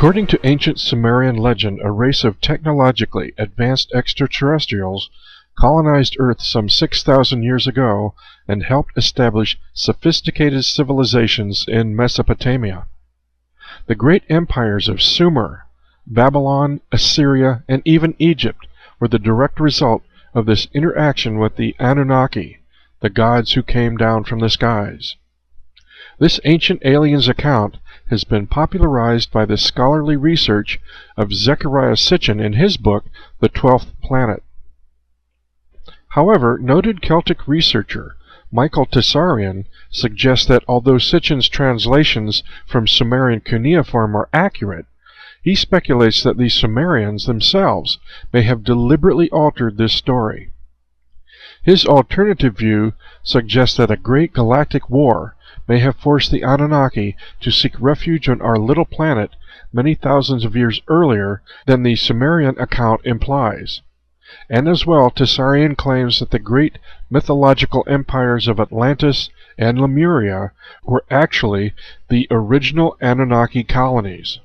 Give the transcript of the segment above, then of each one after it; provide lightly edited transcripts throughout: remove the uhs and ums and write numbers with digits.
According to ancient Sumerian legend, a race of technologically advanced extraterrestrials colonized Earth some 6,000 years ago and helped establish sophisticated civilizations in Mesopotamia. The great empires of Sumer, Babylon, Assyria, and even Egypt were the direct result of this interaction with the Anunnaki, the gods who came down from the skies. This ancient aliens account has been popularized by the scholarly research of Zecharia Sitchin in his book, The 12th Planet. However, noted Celtic researcher Michael Tessarian suggests that although Sitchin's translations from Sumerian cuneiform are accurate, he speculates that the Sumerians themselves may have deliberately altered this story. His alternative view suggests that a great galactic war may have forced the Anunnaki to seek refuge on our little planet many thousands of years earlier than the Sumerian account implies. And as well, Tessarian claims that the great mythological empires of Atlantis and Lemuria were actually the original Anunnaki colonies.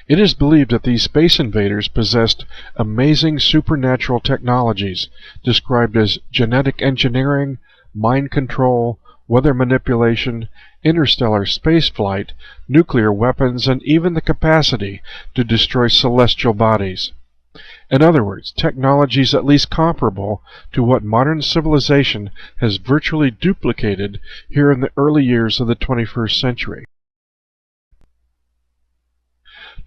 It is believed that these space invaders possessed amazing supernatural technologies described as genetic engineering, mind control, weather manipulation, interstellar spaceflight, nuclear weapons, and even the capacity to destroy celestial bodies. In other words, technologies at least comparable to what modern civilization has virtually duplicated here in the early years of the 21st century.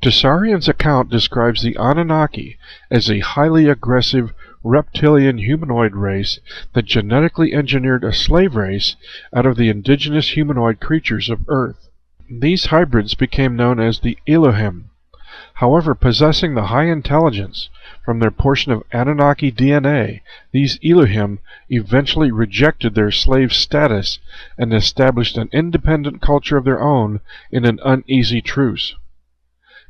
Tessarian's account describes the Anunnaki as a highly aggressive reptilian humanoid race that genetically engineered a slave race out of the indigenous humanoid creatures of Earth. These hybrids became known as the Elohim. However, possessing the high intelligence from their portion of Anunnaki DNA, these Elohim eventually rejected their slave status and established an independent culture of their own in an uneasy truce.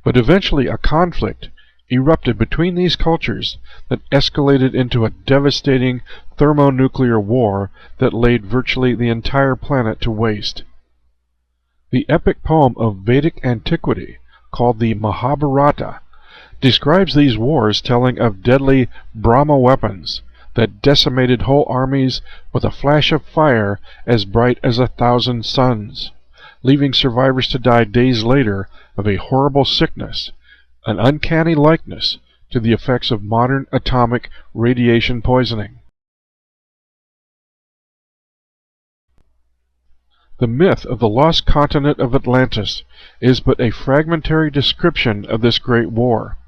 But eventually a conflict erupted between these cultures that escalated into a devastating thermonuclear war that laid virtually the entire planet to waste. The epic poem of Vedic antiquity, called the Mahabarata, describes these wars, telling of deadly Brahma weapons that decimated whole armies with a flash of fire as bright as 1,000 suns, leaving survivors to die days later of a horrible sickness, an uncanny likeness to the effects of modern atomic radiation poisoning. The myth of the lost continent of Atlantis is but a fragmentary description of this great war.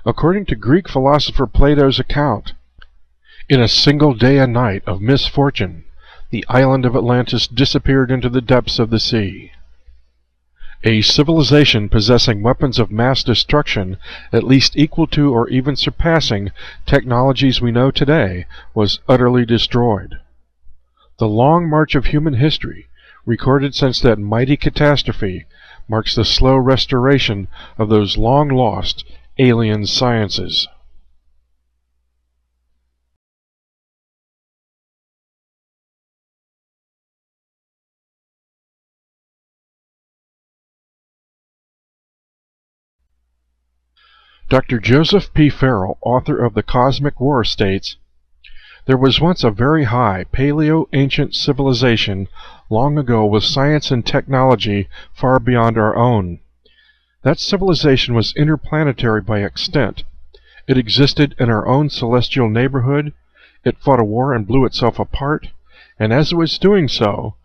According to Greek philosopher Plato's account, in a single day and night of misfortune, the island of Atlantis disappeared into the depths of the sea. A civilization possessing weapons of mass destruction at least equal to or even surpassing technologies we know today was utterly destroyed. The long march of human history, recorded since that mighty catastrophe, marks the slow restoration of those long-lost alien sciences. Dr. Joseph P. Farrell, author of The Cosmic War, states, "There was once a very high paleo-ancient civilization long ago with science and technology far beyond our own. That civilization was interplanetary by extent. It existed in our own celestial neighborhood, it fought a war and blew itself apart, and as it was doing so,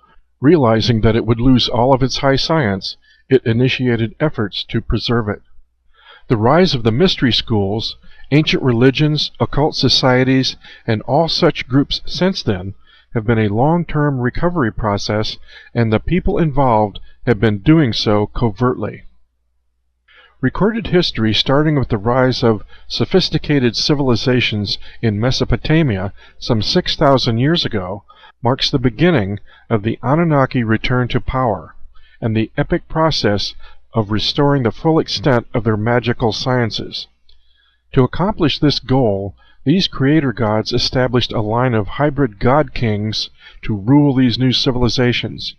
realizing that it would lose all of its high science, it initiated efforts to preserve it. The rise of the mystery schools, ancient religions, occult societies, and all such groups since then have been a long-term recovery process, and the people involved have been doing so covertly." Recorded history, starting with the rise of sophisticated civilizations in Mesopotamia some 6,000 years ago, marks the beginning of the Anunnaki return to power, and the epic process of restoring the full extent of their magical sciences. To accomplish this goal, these creator gods established a line of hybrid god kings to rule these new civilizations,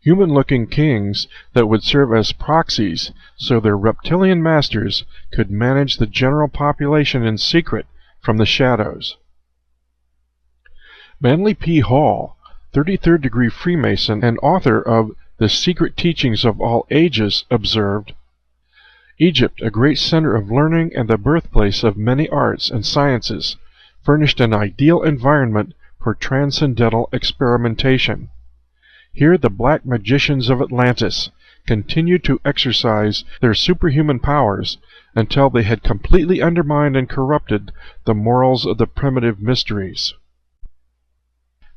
human-looking kings that would serve as proxies so their reptilian masters could manage the general population in secret from the shadows. Manly P. Hall, 33rd degree Freemason and author of The Secret Teachings of All Ages, observed, Egypt, a great center of learning and the birthplace of many arts and sciences, furnished an ideal environment for transcendental experimentation. Here the black magicians of Atlantis continued to exercise their superhuman powers until they had completely undermined and corrupted the morals of the primitive mysteries.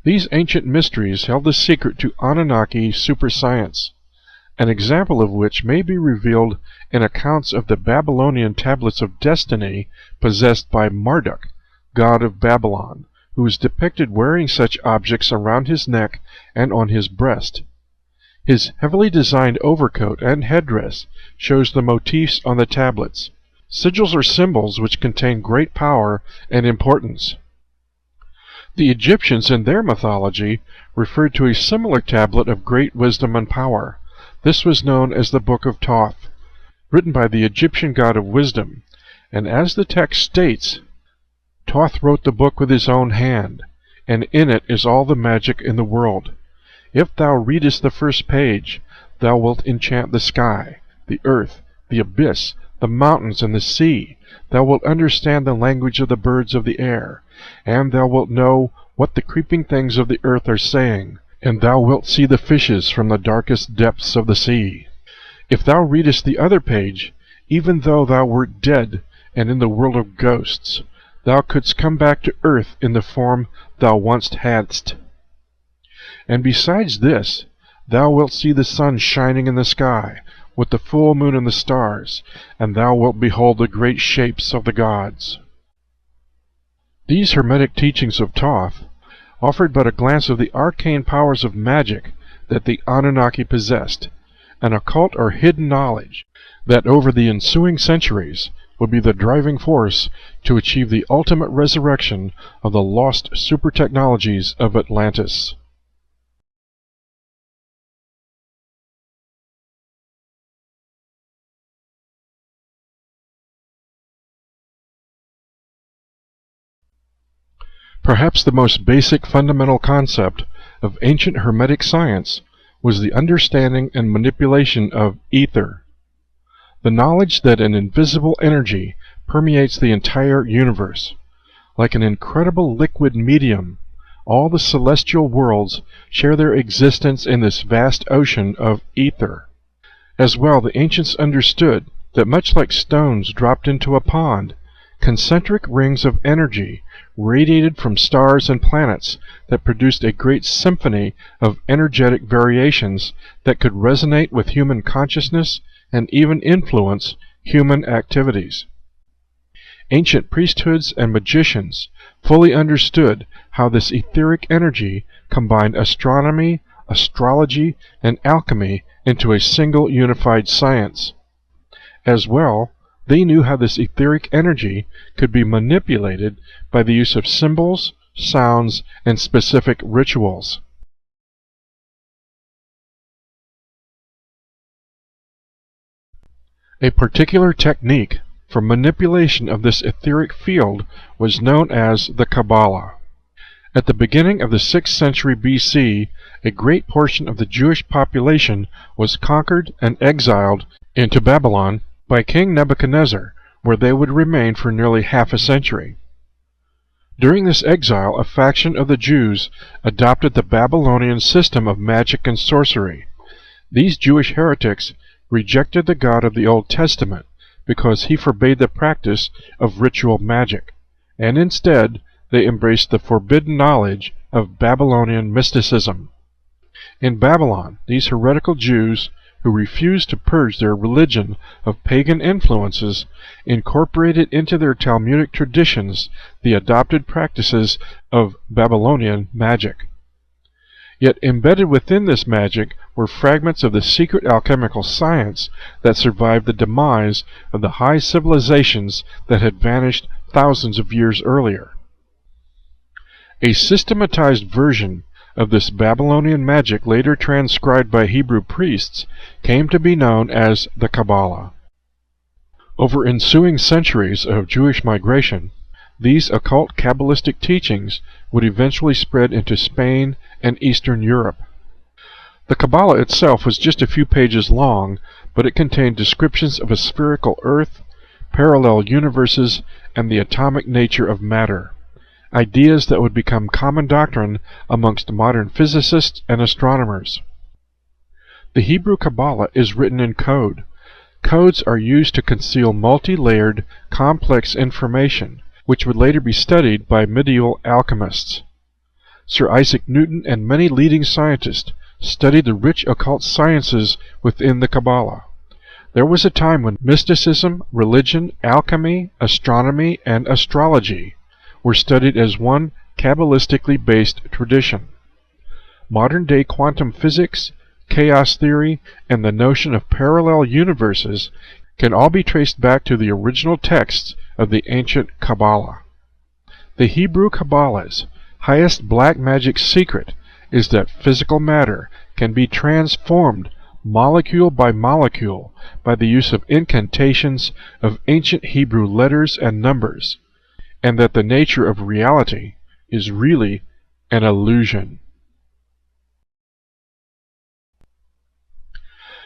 These ancient mysteries held the secret to Anunnaki superscience, an example of which may be revealed in accounts of the Babylonian tablets of destiny possessed by Marduk, god of Babylon, who is depicted wearing such objects around his neck and on his breast. His heavily designed overcoat and headdress shows the motifs on the tablets. Sigils are symbols which contain great power and importance. The Egyptians in their mythology referred to a similar tablet of great wisdom and power. This was known as the Book of Thoth, written by the Egyptian god of wisdom, and as the text states, Thoth wrote the book with his own hand, and in it is all the magic in the world. If thou readest the first page, thou wilt enchant the sky, the earth, the abyss, the mountains, and the sea. Thou wilt understand the language of the birds of the air, and thou wilt know what the creeping things of the earth are saying, and thou wilt see the fishes from the darkest depths of the sea. If thou readest the other page, even though thou wert dead and in the world of ghosts, thou couldst come back to earth in the form thou once hadst. And besides this, thou wilt see the sun shining in the sky, with the full moon and the stars, and thou wilt behold the great shapes of the gods. These hermetic teachings of Thoth offered but a glance of the arcane powers of magic that the Anunnaki possessed, an occult or hidden knowledge that over the ensuing centuries would be the driving force to achieve the ultimate resurrection of the lost super technologies of Atlantis. Perhaps the most basic fundamental concept of ancient Hermetic science was the understanding and manipulation of ether, the knowledge that an invisible energy permeates the entire universe. Like an incredible liquid medium, all the celestial worlds share their existence in this vast ocean of ether. As well, the ancients understood that much like stones dropped into a pond, concentric rings of energy radiated from stars and planets that produced a great symphony of energetic variations that could resonate with human consciousness and even influence human activities. Ancient priesthoods and magicians fully understood how this etheric energy combined astronomy, astrology, and alchemy into a single unified science. As well, they knew how this etheric energy could be manipulated by the use of symbols, sounds, and specific rituals. A particular technique for manipulation of this etheric field was known as the Kabbalah. At the beginning of the 6th century BC, a great portion of the Jewish population was conquered and exiled into Babylon by King Nebuchadnezzar, where they would remain for nearly half a century. During this exile, a faction of the Jews adopted the Babylonian system of magic and sorcery. These Jewish heretics rejected the God of the Old Testament because he forbade the practice of ritual magic, and instead they embraced the forbidden knowledge of Babylonian mysticism. In Babylon, these heretical Jews, who refused to purge their religion of pagan influences, incorporated into their Talmudic traditions the adopted practices of Babylonian magic. Yet embedded within this magic were fragments of the secret alchemical science that survived the demise of the high civilizations that had vanished thousands of years earlier. A systematized version of this Babylonian magic later transcribed by Hebrew priests came to be known as the Kabbalah. Over ensuing centuries of Jewish migration, these occult Kabbalistic teachings would eventually spread into Spain and Eastern Europe. The Kabbalah itself was just a few pages long, but it contained descriptions of a spherical Earth, parallel universes, and the atomic nature of matter, ideas that would become common doctrine amongst modern physicists and astronomers. The Hebrew Kabbalah is written in code. Codes are used to conceal multi-layered, complex information, which would later be studied by medieval alchemists. Sir Isaac Newton and many leading scientists studied the rich occult sciences within the Kabbalah. There was a time when mysticism, religion, alchemy, astronomy, and astrology were studied as one Kabbalistically based tradition. Modern-day quantum physics, chaos theory, and the notion of parallel universes can all be traced back to the original texts of the ancient Kabbalah. The Hebrew Kabbalah's highest black magic secret is that physical matter can be transformed molecule by molecule by the use of incantations of ancient Hebrew letters and numbers, and that the nature of reality is really an illusion.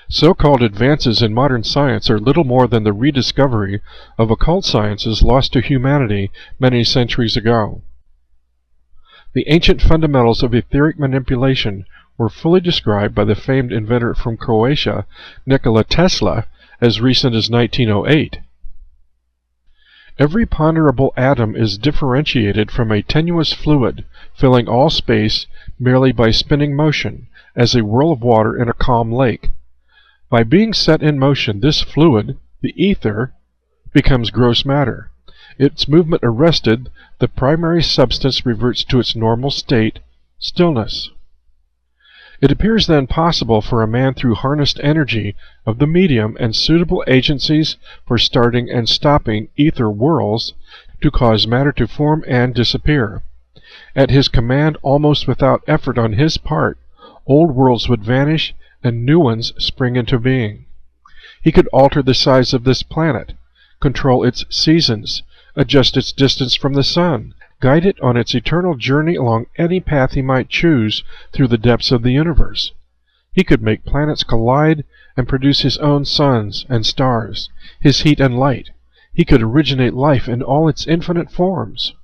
So-called advances in modern science are little more than the rediscovery of occult sciences lost to humanity many centuries ago. The ancient fundamentals of etheric manipulation were fully described by the famed inventor from Croatia, Nikola Tesla, as recent as 1908. Every ponderable atom is differentiated from a tenuous fluid, filling all space merely by spinning motion, as a whirl of water in a calm lake. By being set in motion, this fluid, the ether, becomes gross matter. Its movement arrested, the primary substance reverts to its normal state, stillness. It appears then possible for a man through harnessed energy of the medium and suitable agencies for starting and stopping ether whirls to cause matter to form and disappear. At his command, almost without effort on his part, old worlds would vanish and new ones spring into being. He could alter the size of this planet, control its seasons, adjust its distance from the sun, guide it on its eternal journey along any path he might choose through the depths of the universe. He could make planets collide and produce his own suns and stars, his heat and light. He could originate life in all its infinite forms.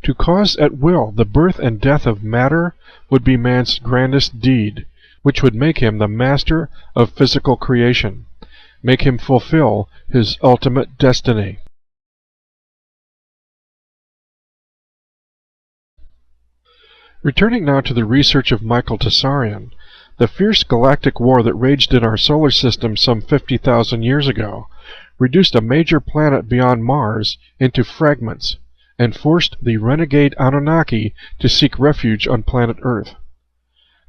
To cause at will the birth and death of matter would be man's grandest deed, which would make him the master of physical creation, make him fulfill his ultimate destiny. Returning now to the research of Michael Tsarion, the fierce galactic war that raged in our solar system some 50,000 years ago reduced a major planet beyond Mars into fragments and forced the renegade Anunnaki to seek refuge on planet Earth.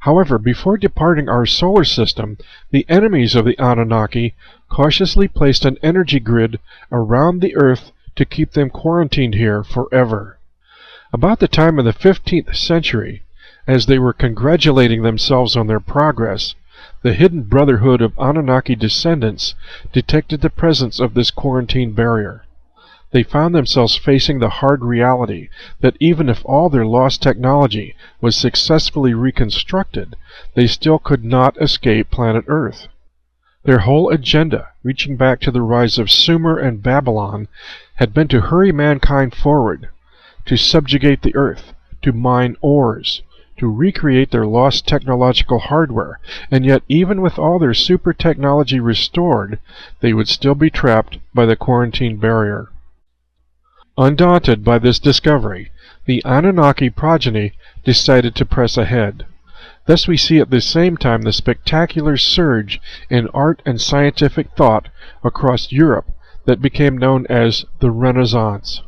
However, before departing our solar system, the enemies of the Anunnaki cautiously placed an energy grid around the Earth to keep them quarantined here forever. About the time of the 15th century, as they were congratulating themselves on their progress, the hidden brotherhood of Anunnaki descendants detected the presence of this quarantine barrier. They found themselves facing the hard reality that even if all their lost technology was successfully reconstructed, they still could not escape planet Earth. Their whole agenda, reaching back to the rise of Sumer and Babylon, had been to hurry mankind forward, to subjugate the Earth, to mine ores, to recreate their lost technological hardware, and yet even with all their super technology restored, they would still be trapped by the quarantine barrier. Undaunted by this discovery, the Anunnaki progeny decided to press ahead. Thus we see at the same time the spectacular surge in art and scientific thought across Europe that became known as the Renaissance.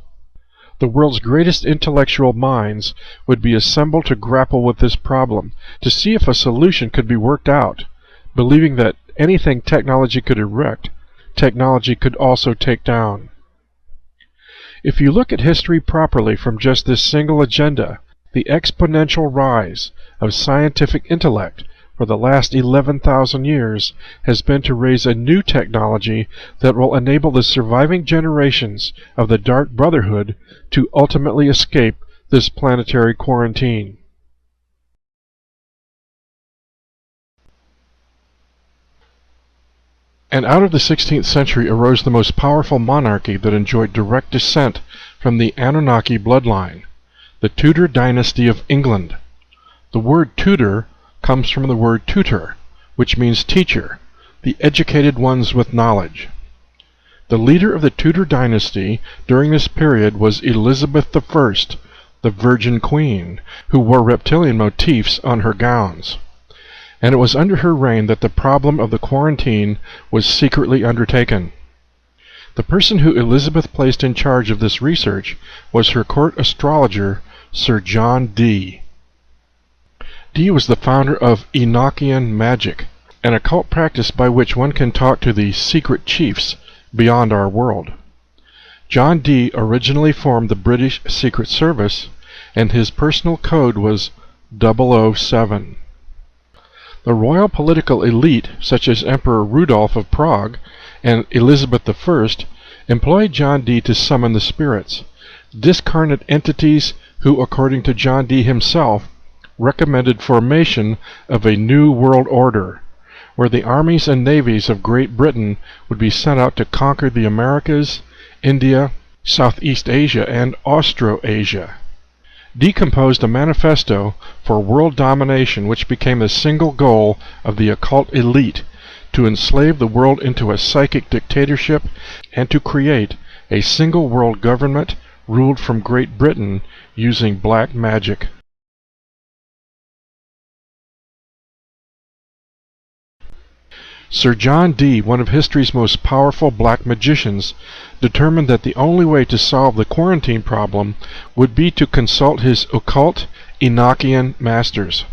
The world's greatest intellectual minds would be assembled to grapple with this problem, to see if a solution could be worked out, believing that anything technology could erect, technology could also take down. If you look at history properly from just this single agenda, the exponential rise of scientific intellect for the last 11,000 years has been to raise a new technology that will enable the surviving generations of the Dark Brotherhood to ultimately escape this planetary quarantine. And out of the 16th century arose the most powerful monarchy that enjoyed direct descent from the Anunnaki bloodline, the Tudor Dynasty of England. The word Tudor comes from the word tutor, which means teacher, the educated ones with knowledge. The leader of the Tudor dynasty during this period was Elizabeth I, the Virgin Queen, who wore reptilian motifs on her gowns. And it was under her reign that the problem of the quarantine was secretly undertaken. The person who Elizabeth placed in charge of this research was her court astrologer, Sir John Dee. Dee was the founder of Enochian magic, an occult practice by which one can talk to the secret chiefs beyond our world. John Dee originally formed the British Secret Service, and his personal code was 007. The royal political elite, such as Emperor Rudolph of Prague and Elizabeth I, employed John Dee to summon the spirits, discarnate entities who, according to John Dee himself, recommended formation of a new world order, where the armies and navies of Great Britain would be sent out to conquer the Americas, India, Southeast Asia, and Australasia. Dee composed a manifesto for world domination which became the single goal of the occult elite, to enslave the world into a psychic dictatorship and to create a single world government ruled from Great Britain using black magic. Sir John Dee, one of history's most powerful black magicians, determined that the only way to solve the quarantine problem would be to consult his occult Enochian masters.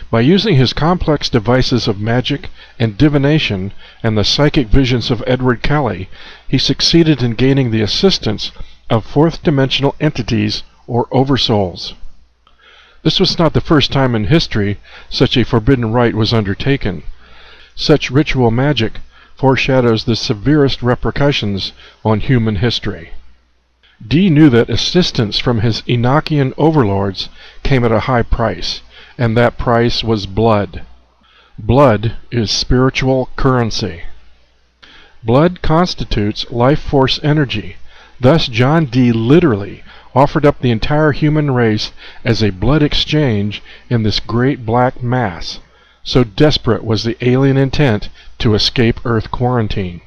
By using his complex devices of magic and divination and the psychic visions of Edward Kelly, he succeeded in gaining the assistance of fourth-dimensional entities or oversouls. This was not the first time in history such a forbidden rite was undertaken. Such ritual magic foreshadows the severest repercussions on human history. Dee knew that assistance from his Enochian overlords came at a high price, and that price was blood. Blood is spiritual currency. Blood constitutes life force energy. Thus John Dee literally offered up the entire human race as a blood exchange in this great black mass. So desperate was the alien intent to escape Earth quarantine.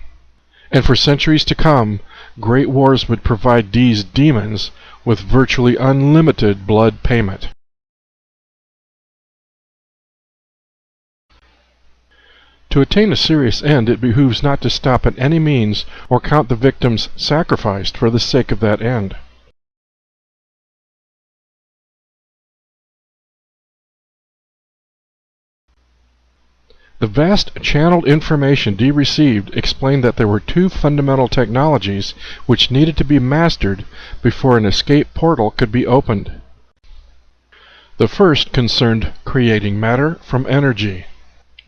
And for centuries to come, great wars would provide Dee's demons with virtually unlimited blood payment. To attain a serious end, it behooves not to stop at any means or count the victims sacrificed for the sake of that end. The vast channeled information Dee received explained that there were two fundamental technologies which needed to be mastered before an escape portal could be opened. The first concerned creating matter from energy,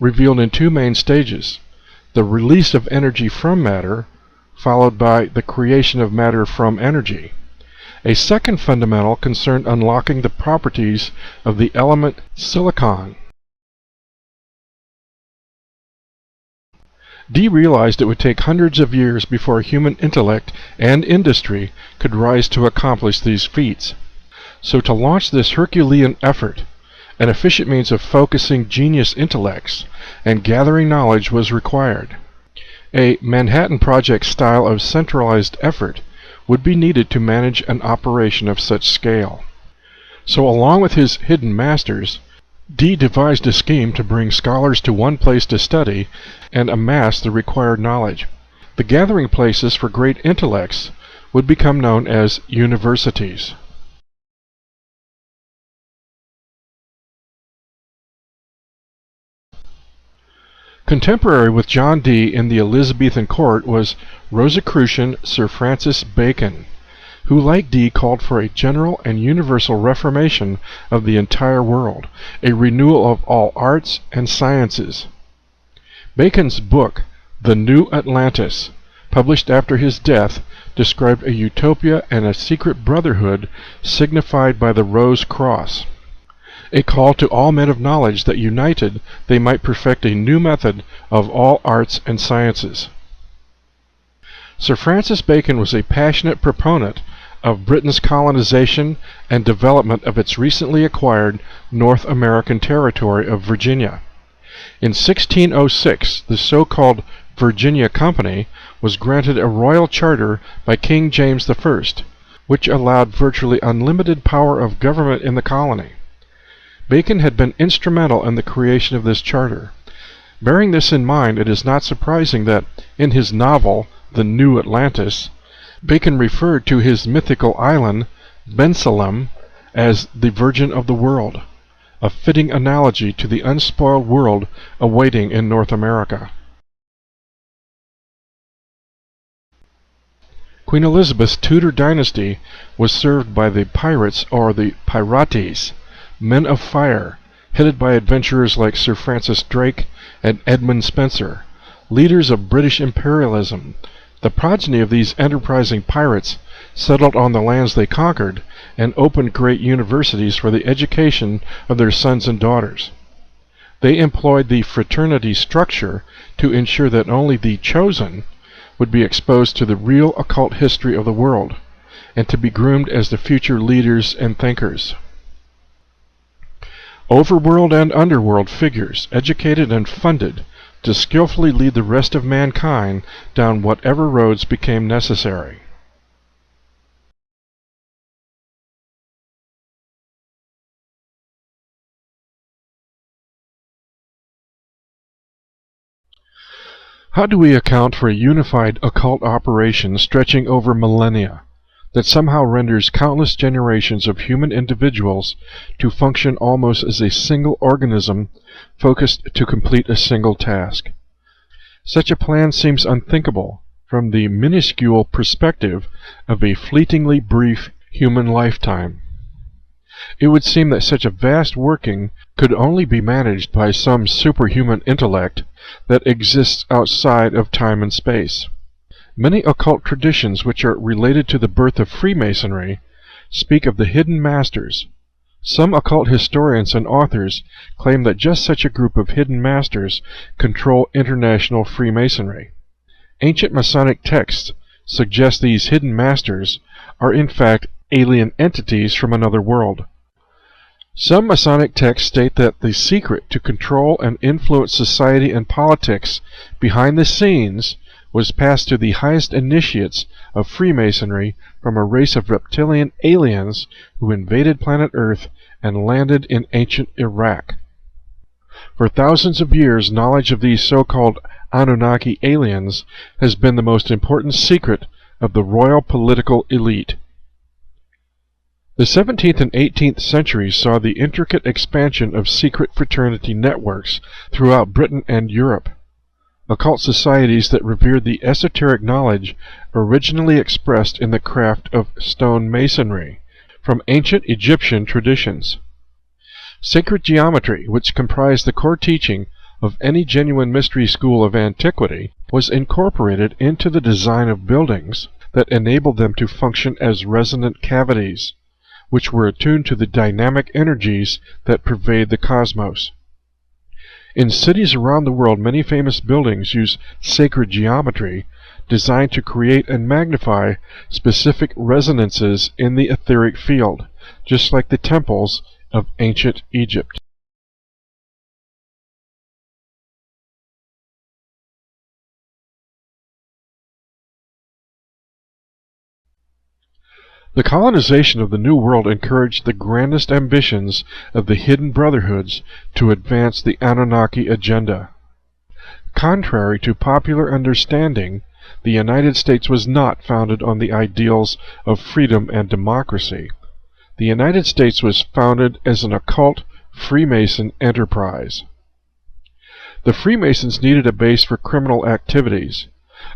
revealed in two main stages: the release of energy from matter, followed by the creation of matter from energy. A second fundamental concerned unlocking the properties of the element silicon. Dee realized it would take hundreds of years before human intellect and industry could rise to accomplish these feats. So to launch this Herculean effort, an efficient means of focusing genius intellects and gathering knowledge was required. A Manhattan Project style of centralized effort would be needed to manage an operation of such scale. So along with his hidden masters, Dee devised a scheme to bring scholars to one place to study and amass the required knowledge. The gathering places for great intellects would become known as universities. Contemporary with John Dee in the Elizabethan court was Rosicrucian Sir Francis Bacon. who like Dee called for a general and universal reformation of the entire world, a renewal of all arts and sciences. Bacon's book, The New Atlantis, published after his death, described a utopia and a secret brotherhood signified by the Rose Cross, a call to all men of knowledge that united they might perfect a new method of all arts and sciences. Sir Francis Bacon was a passionate proponent of Britain's colonization and development of its recently acquired North American territory of Virginia. In 1606, the so-called Virginia Company was granted a royal charter by King James I, which allowed virtually unlimited power of government in the colony. Bacon had been instrumental in the creation of this charter. Bearing this in mind, it is not surprising that, in his novel, The New Atlantis, Bacon referred to his mythical island, Bensalem, as the Virgin of the World, a fitting analogy to the unspoiled world awaiting in North America. Queen Elizabeth's Tudor Dynasty was served by the pirates, or the pirates, men of fire, headed by adventurers like Sir Francis Drake and Edmund Spenser, leaders of British imperialism. The progeny of these enterprising pirates settled on the lands they conquered and opened great universities for the education of their sons and daughters. They employed the fraternity structure to ensure that only the chosen would be exposed to the real occult history of the world, and to be groomed as the future leaders and thinkers. Overworld and underworld figures, educated and funded to skillfully lead the rest of mankind down whatever roads became necessary. How do we account for a unified occult operation stretching over millennia that somehow renders countless generations of human individuals to function almost as a single organism focused to complete a single task? Such a plan seems unthinkable from the minuscule perspective of a fleetingly brief human lifetime. It would seem that such a vast working could only be managed by some superhuman intellect that exists outside of time and space. Many occult traditions which are related to the birth of Freemasonry speak of the hidden masters. Some occult historians and authors claim that just such a group of hidden masters control international Freemasonry. Ancient Masonic texts suggest these hidden masters are in fact alien entities from another world. Some Masonic texts state that the secret to control and influence society and politics behind the scenes was passed to the highest initiates of Freemasonry from a race of reptilian aliens who invaded planet Earth and landed in ancient Iraq. For thousands of years, knowledge of these so-called Anunnaki aliens has been the most important secret of the royal political elite. The 17th and 18th centuries saw the intricate expansion of secret fraternity networks throughout Britain and Europe. Occult societies that revered the esoteric knowledge originally expressed in the craft of stone masonry, from ancient Egyptian traditions. Sacred geometry, which comprised the core teaching of any genuine mystery school of antiquity, was incorporated into the design of buildings that enabled them to function as resonant cavities, which were attuned to the dynamic energies that pervade the cosmos. In cities around the world, many famous buildings use sacred geometry designed to create and magnify specific resonances in the etheric field, just like the temples of ancient Egypt. The colonization of the New World encouraged the grandest ambitions of the hidden brotherhoods to advance the Anunnaki agenda. Contrary to popular understanding, the United States was not founded on the ideals of freedom and democracy. The United States was founded as an occult Freemason enterprise. The Freemasons needed a base for criminal activities.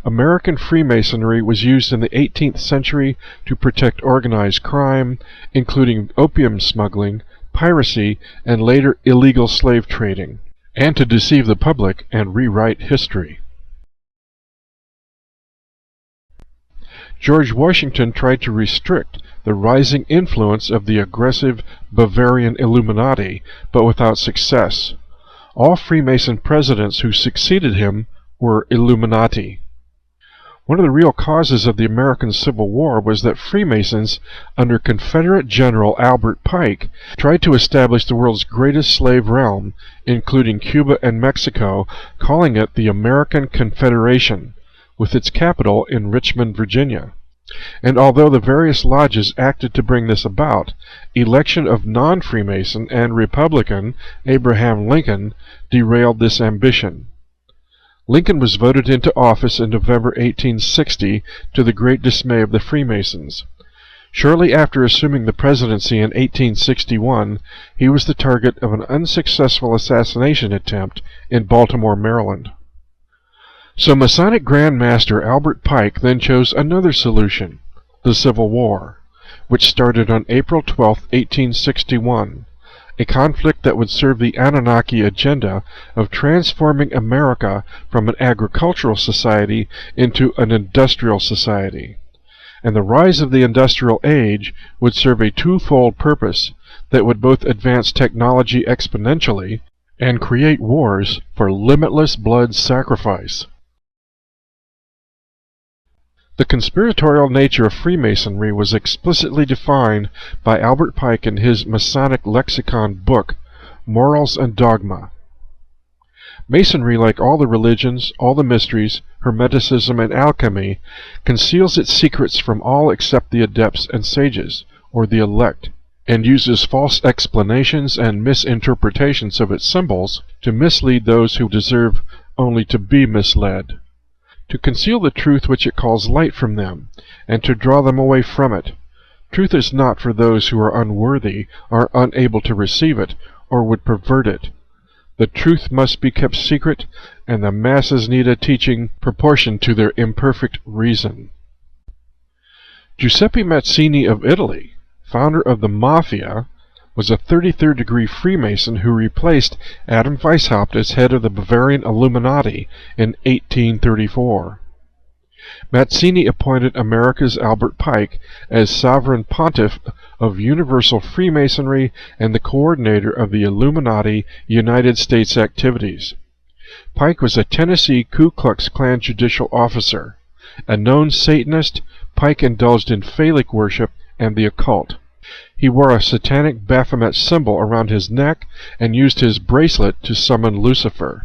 American Freemasonry was used in the 18th century to protect organized crime, including opium smuggling, piracy, and later illegal slave trading, and to deceive the public and rewrite history. George Washington tried to restrict the rising influence of the aggressive Bavarian Illuminati, but without success. All Freemason presidents who succeeded him were Illuminati. One of the real causes of the American Civil War was that Freemasons, under Confederate General Albert Pike, tried to establish the world's greatest slave realm, including Cuba and Mexico, calling it the American Confederation, with its capital in Richmond, Virginia. And although the various lodges acted to bring this about, election of non-Freemason and Republican Abraham Lincoln derailed this ambition. Lincoln was voted into office in November 1860 to the great dismay of the Freemasons. Shortly after assuming the presidency in 1861, he was the target of an unsuccessful assassination attempt in Baltimore, Maryland. So Masonic Grand Master Albert Pike then chose another solution, the Civil War, which started on April 12, 1861. A conflict that would serve the Anunnaki agenda of transforming America from an agricultural society into an industrial society. And the rise of the industrial age would serve a twofold purpose that would both advance technology exponentially and create wars for limitless blood sacrifice. The conspiratorial nature of Freemasonry was explicitly defined by Albert Pike in his Masonic lexicon book, Morals and Dogma. Masonry, like all the religions, all the mysteries, Hermeticism, and alchemy, conceals its secrets from all except the adepts and sages, or the elect, and uses false explanations and misinterpretations of its symbols to mislead those who deserve only to be misled, to conceal the truth which it calls light from them, and to draw them away from it. Truth is not for those who are unworthy, are unable to receive it, or would pervert it. The truth must be kept secret, and the masses need a teaching proportioned to their imperfect reason. Giuseppe Mazzini of Italy, founder of the Mafia, was a 33rd degree Freemason who replaced Adam Weishaupt as head of the Bavarian Illuminati in 1834. Mazzini appointed America's Albert Pike as sovereign pontiff of Universal Freemasonry and the coordinator of the Illuminati United States activities. Pike was a Tennessee Ku Klux Klan judicial officer. A known Satanist, Pike indulged in phallic worship and the occult. He wore a satanic Baphomet symbol around his neck and used his bracelet to summon Lucifer.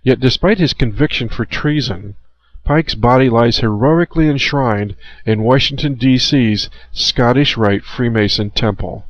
Yet despite his conviction for treason, Pike's body lies heroically enshrined in Washington, D.C.'s Scottish Rite Freemason Temple.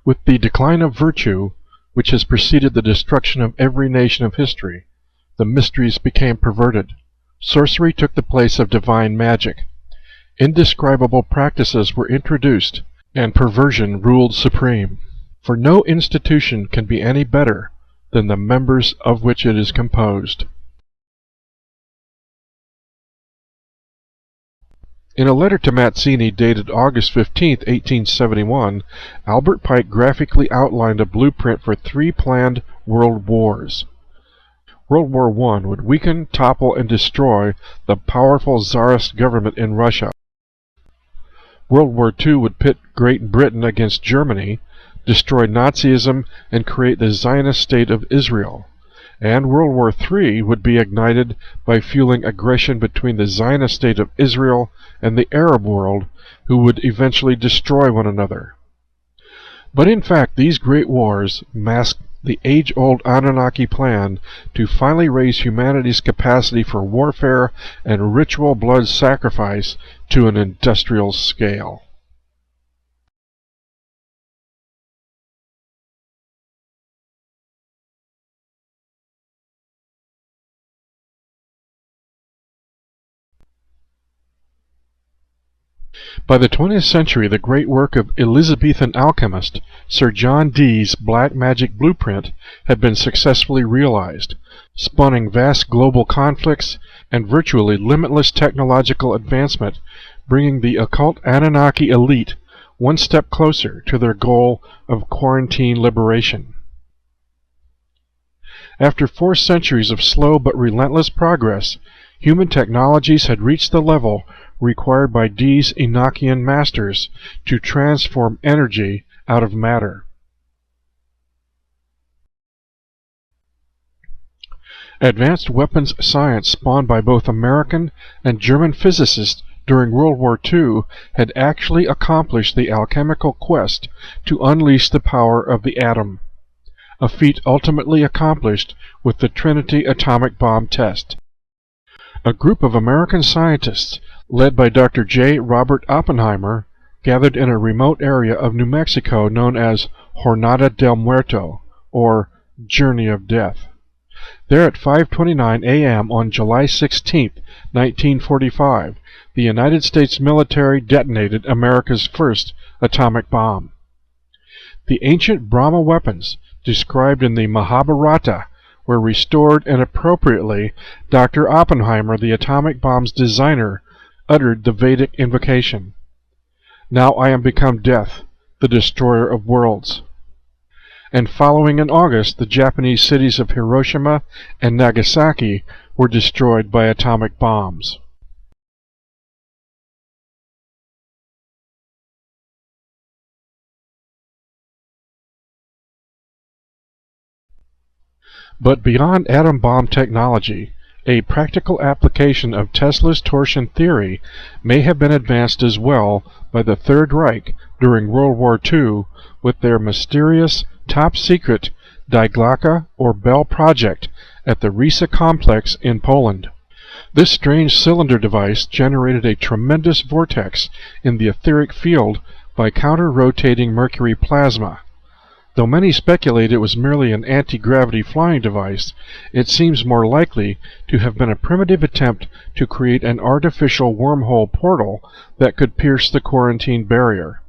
With the decline of virtue, which has preceded the destruction of every nation of history, the mysteries became perverted. Sorcery took the place of divine magic. Indescribable practices were introduced, and perversion ruled supreme. For no institution can be any better than the members of which it is composed. In a letter to Mazzini dated August 15, 1871, Albert Pike graphically outlined a blueprint for 3 planned world wars. World War I would weaken, topple, and destroy the powerful Tsarist government in Russia. World War II would pit Great Britain against Germany, destroy Nazism, and create the Zionist state of Israel. And World War III would be ignited by fueling aggression between the Zionist state of Israel and the Arab world, who would eventually destroy one another. But in fact, these great wars masked the age-old Anunnaki plan to finally raise humanity's capacity for warfare and ritual blood sacrifice to an industrial scale. By the 20th century, the great work of Elizabethan alchemist Sir John Dee's black magic blueprint had been successfully realized, spawning vast global conflicts and virtually limitless technological advancement, bringing the occult Anunnaki elite one step closer to their goal of quarantine liberation. After 4 centuries of slow but relentless progress, human technologies had reached the level required by Dee's Enochian masters to transform energy out of matter. Advanced weapons science spawned by both American and German physicists during World War II had actually accomplished the alchemical quest to unleash the power of the atom, a feat ultimately accomplished with the Trinity atomic bomb test. A group of American scientists, led by Dr. J. Robert Oppenheimer, gathered in a remote area of New Mexico known as Jornada del Muerto, or Journey of Death. There at 5:29 a.m. on July 16, 1945, the United States military detonated America's first atomic bomb. The ancient Brahma weapons, described in the Mahabarata, were restored, and appropriately, Dr. Oppenheimer, the atomic bomb's designer, uttered the Vedic invocation, "Now I am become death, the destroyer of worlds." And following in August, the Japanese cities of Hiroshima and Nagasaki were destroyed by atomic bombs. But beyond atom bomb technology, a practical application of Tesla's torsion theory may have been advanced as well by the Third Reich during World War II with their mysterious, top-secret Diglaka or Bell project at the Risa complex in Poland. This strange cylinder device generated a tremendous vortex in the etheric field by counter-rotating mercury plasma. Though many speculate it was merely an anti-gravity flying device, it seems more likely to have been a primitive attempt to create an artificial wormhole portal that could pierce the quarantine barrier.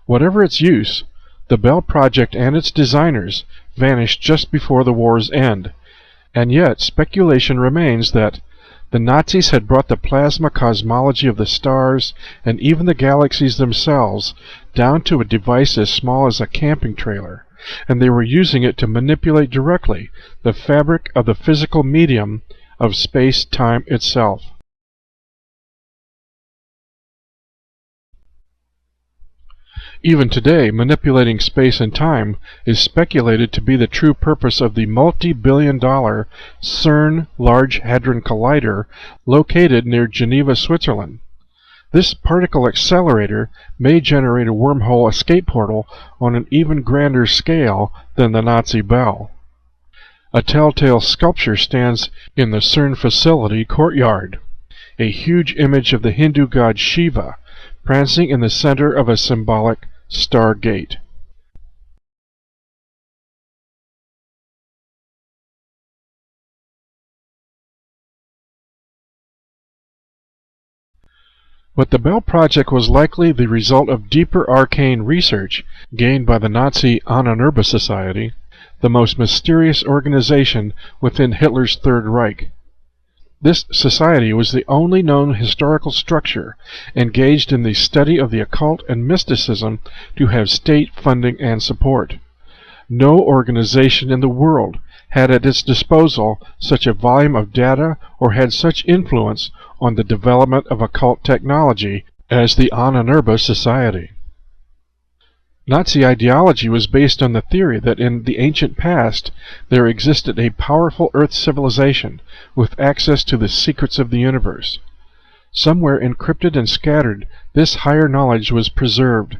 Whatever its use, the Bell Project and its designers vanished just before the war's end, and yet speculation remains that the Nazis had brought the plasma cosmology of the stars and even the galaxies themselves down to a device as small as a camping trailer, and they were using it to manipulate directly the fabric of the physical medium of space-time itself. Even today, manipulating space and time is speculated to be the true purpose of the multi-billion-dollar CERN Large Hadron Collider located near Geneva, Switzerland. This particle accelerator may generate a wormhole escape portal on an even grander scale than the Nazi Bell. A telltale sculpture stands in the CERN facility courtyard, a huge image of the Hindu god Shiva, prancing in the center of a symbolic stargate. But the Bell Project was likely the result of deeper arcane research gained by the Nazi Ahnenerbe Society, the most mysterious organization within Hitler's Third Reich. This society was the only known historical structure engaged in the study of the occult and mysticism to have state funding and support. No organization in the world had at its disposal such a volume of data or had such influence on the development of occult technology as the Ahnenerbe Society. Nazi ideology was based on the theory that in the ancient past there existed a powerful Earth civilization with access to the secrets of the universe. Somewhere encrypted and scattered, this higher knowledge was preserved.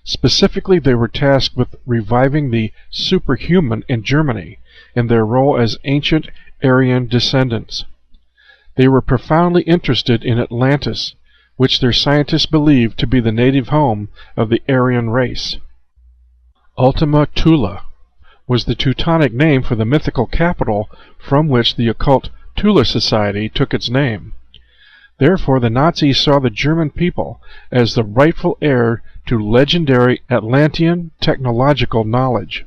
Specifically, they were tasked with reviving the superhuman in Germany in their role as ancient Aryan descendants. They were profoundly interested in Atlantis, which their scientists believed to be the native home of the Aryan race. Ultima Thule was the Teutonic name for the mythical capital from which the occult Thule Society took its name. Therefore, the Nazis saw the German people as the rightful heir to legendary Atlantean technological knowledge.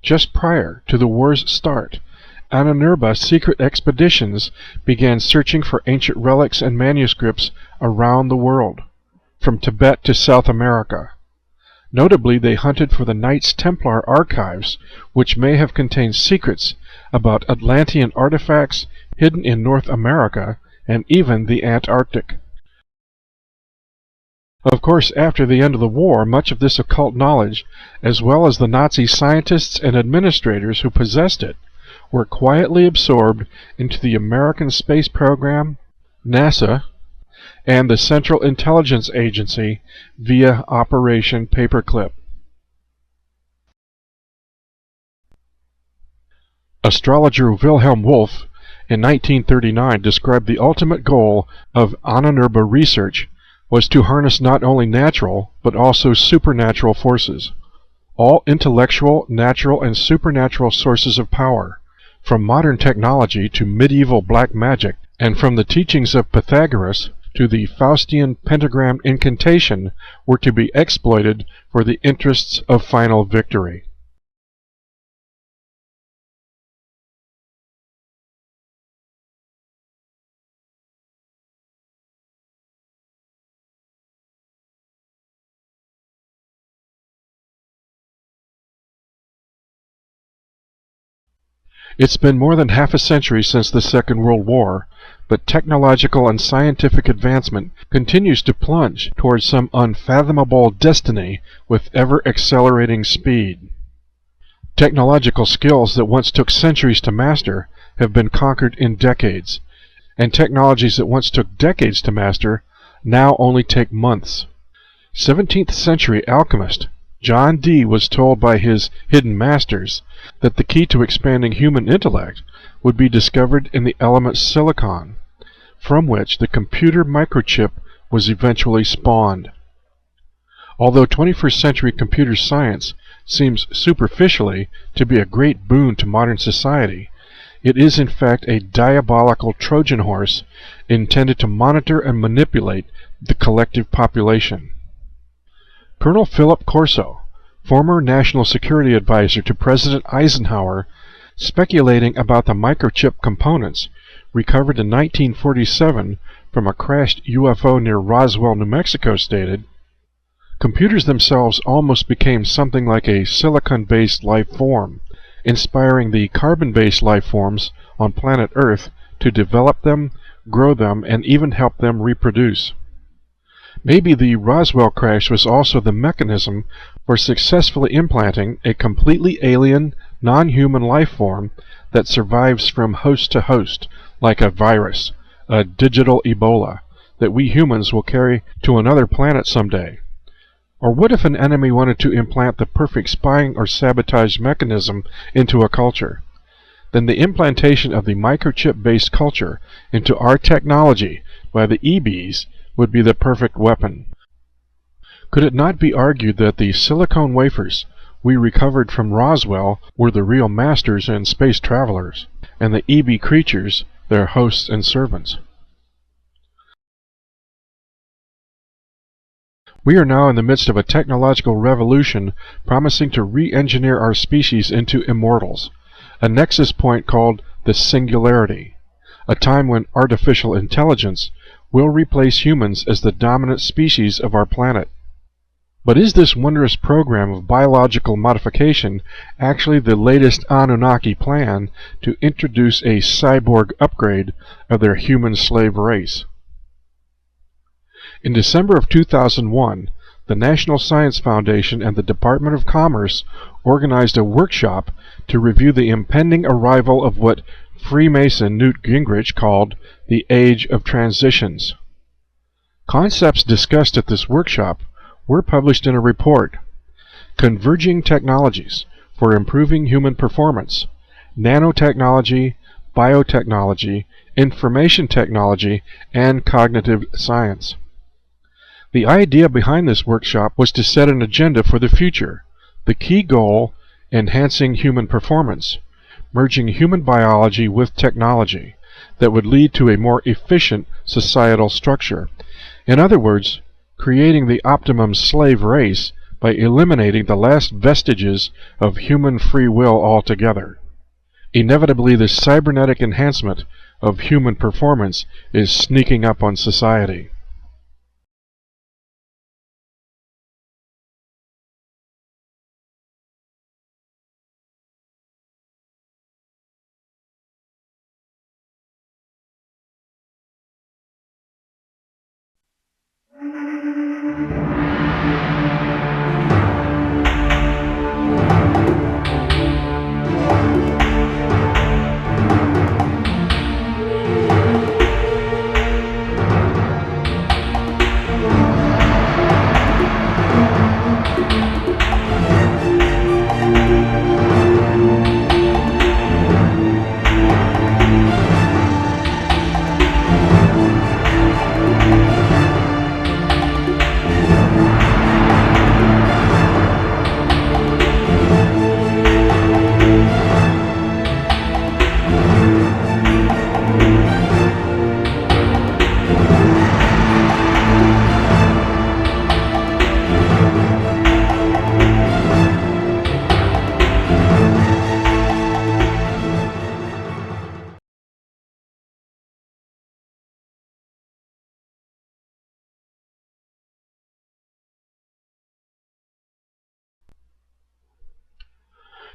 Just prior to the war's start, Ahnenerbe secret expeditions began searching for ancient relics and manuscripts around the world, from Tibet to South America. Notably, they hunted for the Knights Templar archives, which may have contained secrets about Atlantean artifacts hidden in North America and even the Antarctic. Of course, after the end of the war, much of this occult knowledge, as well as the Nazi scientists and administrators who possessed it, were quietly absorbed into the American space program, NASA, and the Central Intelligence Agency via Operation Paperclip. Astrologer Wilhelm Wolff in 1939 described the ultimate goal of Ahnenerbe research was to harness not only natural but also supernatural forces, all intellectual, natural, and supernatural sources of power, from modern technology to medieval black magic, and from the teachings of Pythagoras to the Faustian pentagram incantation, were to be exploited for the interests of final victory. It's been more than half a century since the Second World War, but technological and scientific advancement continues to plunge towards some unfathomable destiny with ever-accelerating speed. Technological skills that once took centuries to master have been conquered in decades, and technologies that once took decades to master now only take months. 17th century alchemist John Dee was told by his hidden masters that the key to expanding human intellect would be discovered in the element silicon, from which the computer microchip was eventually spawned. Although 21st century computer science seems superficially to be a great boon to modern society, it is in fact a diabolical Trojan horse intended to monitor and manipulate the collective population. Colonel Philip Corso, former National Security Advisor to President Eisenhower, speculating about the microchip components recovered in 1947 from a crashed UFO near Roswell, New Mexico, stated, "Computers themselves almost became something like a silicon-based life form, inspiring the carbon-based life forms on planet Earth to develop them, grow them, and even help them reproduce." Maybe the Roswell crash was also the mechanism for successfully implanting a completely alien, non-human life form that survives from host to host, like a virus, a digital Ebola, that we humans will carry to another planet someday. Or what if an enemy wanted to implant the perfect spying or sabotage mechanism into a culture? Then the implantation of the microchip-based culture into our technology by the EBs would be the perfect weapon. Could it not be argued that the silicone wafers we recovered from Roswell were the real masters and space travelers, and the EB creatures their hosts and servants? We are now in the midst of a technological revolution promising to re-engineer our species into immortals, a nexus point called the singularity, a time when artificial intelligence will replace humans as the dominant species of our planet. But is this wondrous program of biological modification actually the latest Anunnaki plan to introduce a cyborg upgrade of their human slave race? In December of 2001, the National Science Foundation and the Department of Commerce organized a workshop to review the impending arrival of what Freemason Newt Gingrich called the Age of Transitions. Concepts discussed at this workshop were published in a report, Converging Technologies for Improving Human Performance, Nanotechnology, Biotechnology, Information Technology, and Cognitive Science. The idea behind this workshop was to set an agenda for the future, the key goal, enhancing human performance, merging human biology with technology, that would lead to a more efficient societal structure. In other words, creating the optimum slave race by eliminating the last vestiges of human free will altogether. Inevitably, this cybernetic enhancement of human performance is sneaking up on society.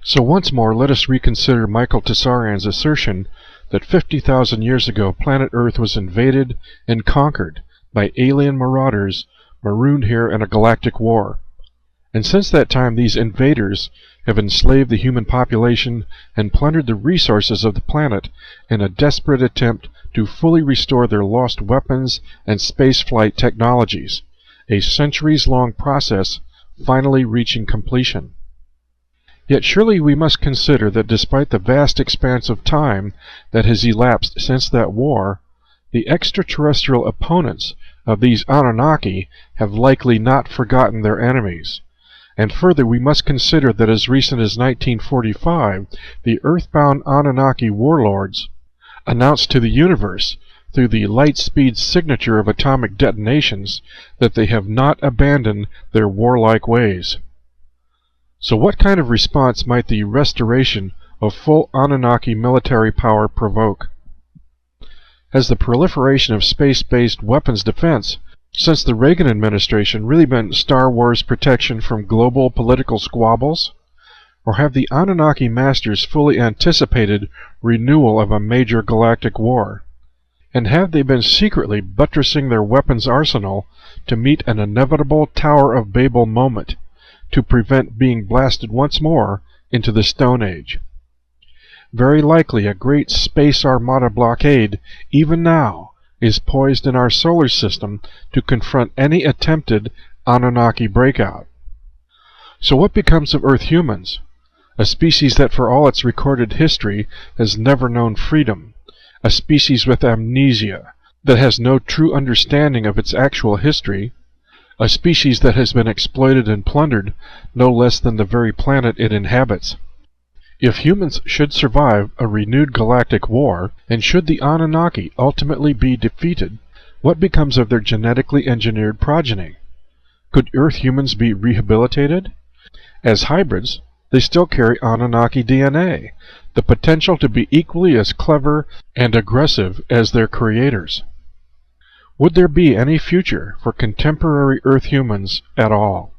So once more, let us reconsider Michael Tsarian's assertion that 50,000 years ago planet Earth was invaded and conquered by alien marauders marooned here in a galactic war. And since that time, these invaders have enslaved the human population and plundered the resources of the planet in a desperate attempt to fully restore their lost weapons and spaceflight technologies, a centuries-long process finally reaching completion. Yet surely we must consider that despite the vast expanse of time that has elapsed since that war, the extraterrestrial opponents of these Anunnaki have likely not forgotten their enemies. And further, we must consider that as recent as 1945, the earthbound Anunnaki warlords announced to the universe through the light-speed signature of atomic detonations that they have not abandoned their warlike ways. So what kind of response might the restoration of full Anunnaki military power provoke? Has the proliferation of space-based weapons defense since the Reagan administration really been Star Wars protection from global political squabbles? Or have the Anunnaki masters fully anticipated renewal of a major galactic war? And have they been secretly buttressing their weapons arsenal to meet an inevitable Tower of Babel moment, to prevent being blasted once more into the Stone Age? Very likely a great space armada blockade, even now, is poised in our solar system to confront any attempted Anunnaki breakout. So what becomes of Earth humans, a species that for all its recorded history has never known freedom, a species with amnesia, that has no true understanding of its actual history, a species that has been exploited and plundered no less than the very planet it inhabits? If humans should survive a renewed galactic war, and should the Anunnaki ultimately be defeated, what becomes of their genetically engineered progeny? Could Earth humans be rehabilitated? As hybrids, they still carry Anunnaki DNA, the potential to be equally as clever and aggressive as their creators. Would there be any future for contemporary Earth humans at all?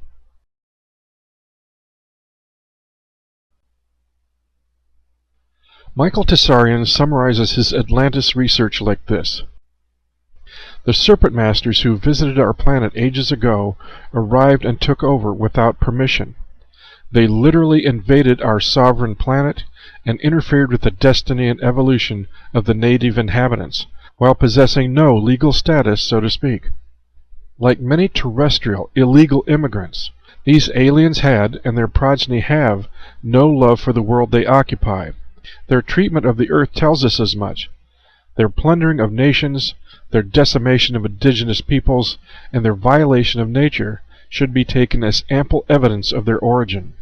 Michael Tessarian summarizes his Atlantis research like this. The Serpent Masters who visited our planet ages ago arrived and took over without permission. They literally invaded our sovereign planet and interfered with the destiny and evolution of the native inhabitants, while possessing no legal status, so to speak. Like many terrestrial illegal immigrants, these aliens had, and their progeny have, no love for the world they occupy. Their treatment of the Earth tells us as much. Their plundering of nations, their decimation of indigenous peoples, and their violation of nature should be taken as ample evidence of their origin.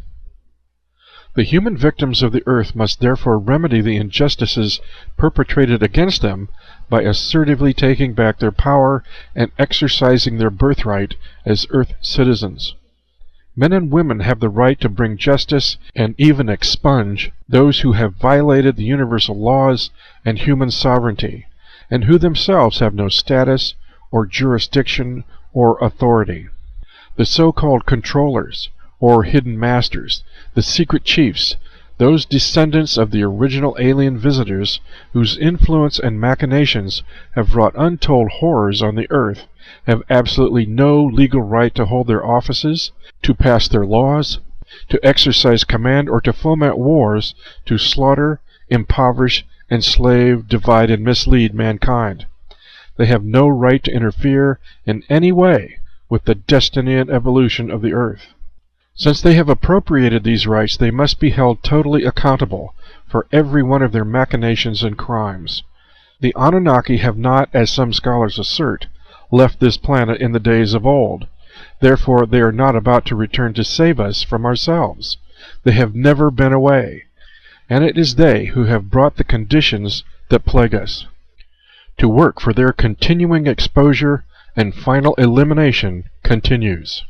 The human victims of the Earth must therefore remedy the injustices perpetrated against them by assertively taking back their power and exercising their birthright as Earth citizens. Men and women have the right to bring justice and even expunge those who have violated the universal laws and human sovereignty, and who themselves have no status or jurisdiction or authority. The so-called controllers, or hidden masters, the secret chiefs, those descendants of the original alien visitors whose influence and machinations have wrought untold horrors on the Earth, have absolutely no legal right to hold their offices, to pass their laws, to exercise command, or to foment wars to slaughter, impoverish, enslave, divide, and mislead mankind. They have no right to interfere in any way with the destiny and evolution of the Earth. Since they have appropriated these rights, they must be held totally accountable for every one of their machinations and crimes. The Anunnaki have not, as some scholars assert, left this planet in the days of old. Therefore, they are not about to return to save us from ourselves. They have never been away, and it is they who have brought the conditions that plague us. To work for their continuing exposure and final elimination continues.